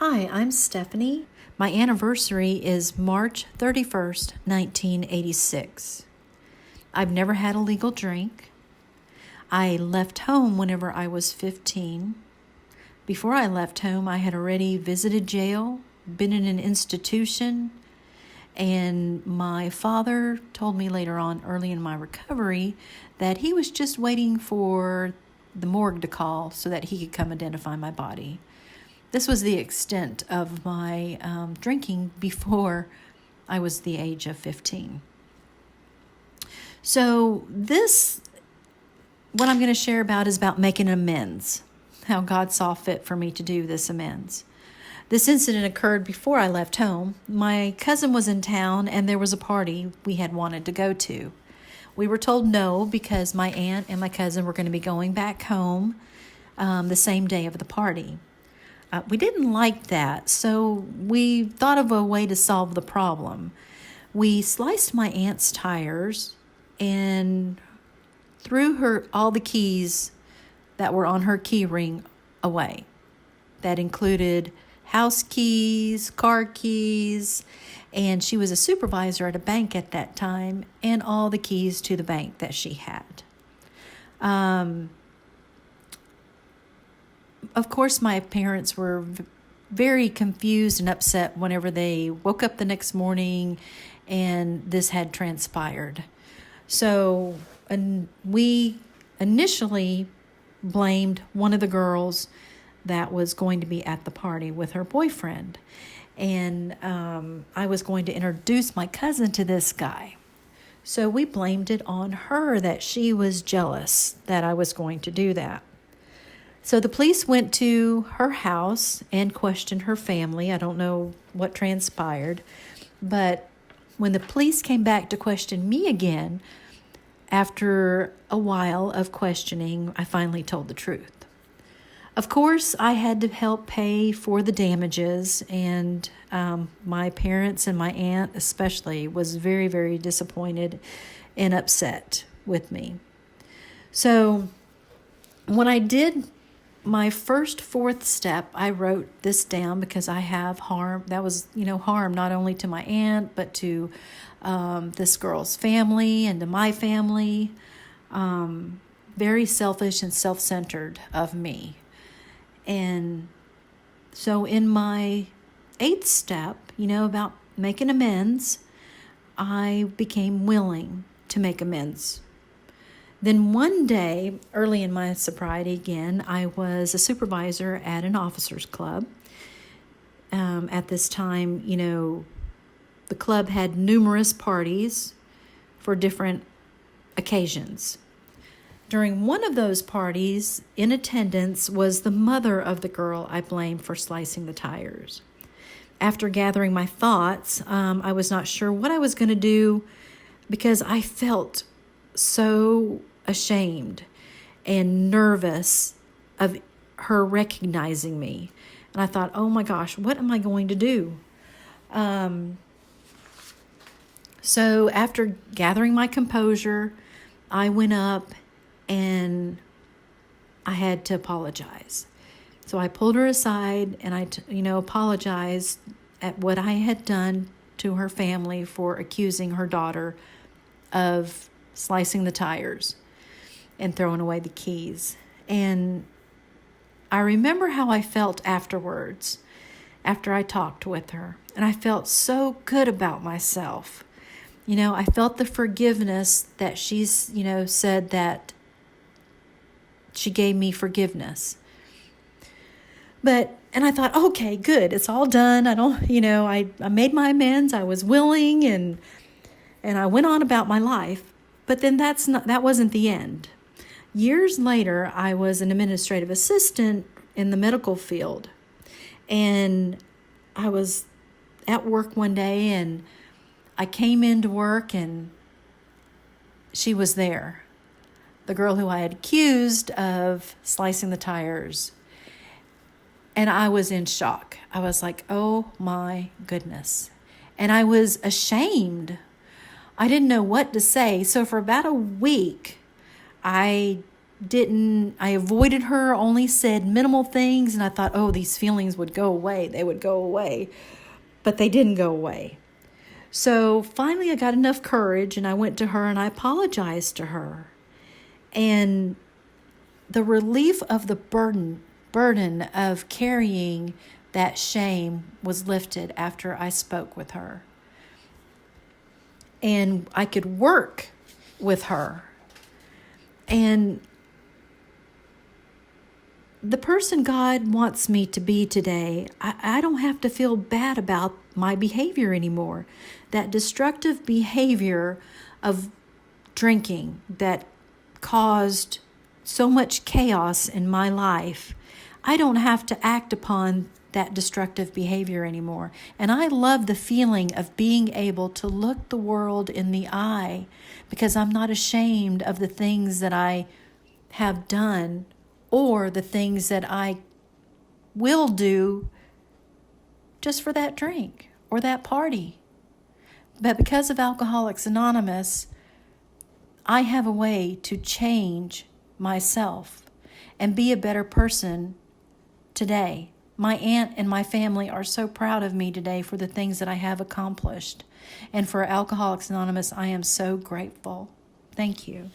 Hi, I'm Stephanie. My anniversary is March 31st, 1986. I've never had a legal drink. I left home whenever I was 15. Before I left home, I had already visited jail, been in an institution, and my father told me later on, early in my recovery, that he was just waiting for the morgue to call so that he could come identify my body. This was the extent of my drinking before I was the age of 15. So what I'm going to share about is about making amends, how God saw fit for me to do this amends. This incident occurred before I left home. My cousin was in town and there was a party we had wanted to go to. We were told no because my aunt and my cousin were going to be going back home the same day of the party. We didn't like that, so we thought of a way to solve the problem. We sliced my aunt's tires and threw all the keys that were on her key ring away. That included house keys, car keys, and she was a supervisor at a bank at that time, and all the keys to the bank that she had. Of course, my parents were very confused and upset whenever they woke up the next morning and this had transpired. So we initially blamed one of the girls that was going to be at the party with her boyfriend. And I was going to introduce my cousin to this guy. So we blamed it on her that she was jealous that I was going to do that. So the police went to her house and questioned her family. I don't know what transpired, but when the police came back to question me again, after a while of questioning, I finally told the truth. Of course, I had to help pay for the damages, and my parents and my aunt especially was very, very disappointed and upset with me. So when I did my first fourth step, I wrote this down because I have harm. That was, harm not only to my aunt, but to this girl's family and to my family. Very selfish and self-centered of me. And so in my eighth step, about making amends, I became willing to make amends. Then one day, early in my sobriety again, I was a supervisor at an officers club. At this time, the club had numerous parties for different occasions. During one of those parties, in attendance was the mother of the girl I blamed for slicing the tires. After gathering my thoughts, I was not sure what I was going to do because I felt so ashamed and nervous of her recognizing me. And I thought, oh my gosh, what am I going to do? So after gathering my composure, I went up and I had to apologize. So I pulled her aside and I apologized at what I had done to her family for accusing her daughter of slicing the tires and throwing away the keys. And I remember how I felt afterwards, after I talked with her. And I felt so good about myself. I felt the forgiveness that she's, said that she gave me forgiveness. And I thought, okay, good. It's all done. I made my amends. I was willing and I went on about my life. But then that wasn't the end. Years later, I was an administrative assistant in the medical field. And I was at work one day and I came into work and she was there. The girl who I had accused of slicing the tires. And I was in shock. I was like, oh my goodness. And I was ashamed. I didn't know what to say. So for about a week, I I avoided her, only said minimal things, and I thought, oh, these feelings would go away. They would go away. But they didn't go away. So finally I got enough courage and I went to her and I apologized to her. And the relief of the burden of carrying that shame was lifted after I spoke with her. And I could work with her. And the person God wants me to be today, I don't have to feel bad about my behavior anymore. That destructive behavior of drinking that caused so much chaos in my life, I don't have to act upon that destructive behavior anymore. And I love the feeling of being able to look the world in the eye because I'm not ashamed of the things that I have done or the things that I will do just for that drink or that party. But because of Alcoholics Anonymous, I have a way to change myself and be a better person today. My aunt and my family are so proud of me today for the things that I have accomplished. And for Alcoholics Anonymous, I am so grateful. Thank you.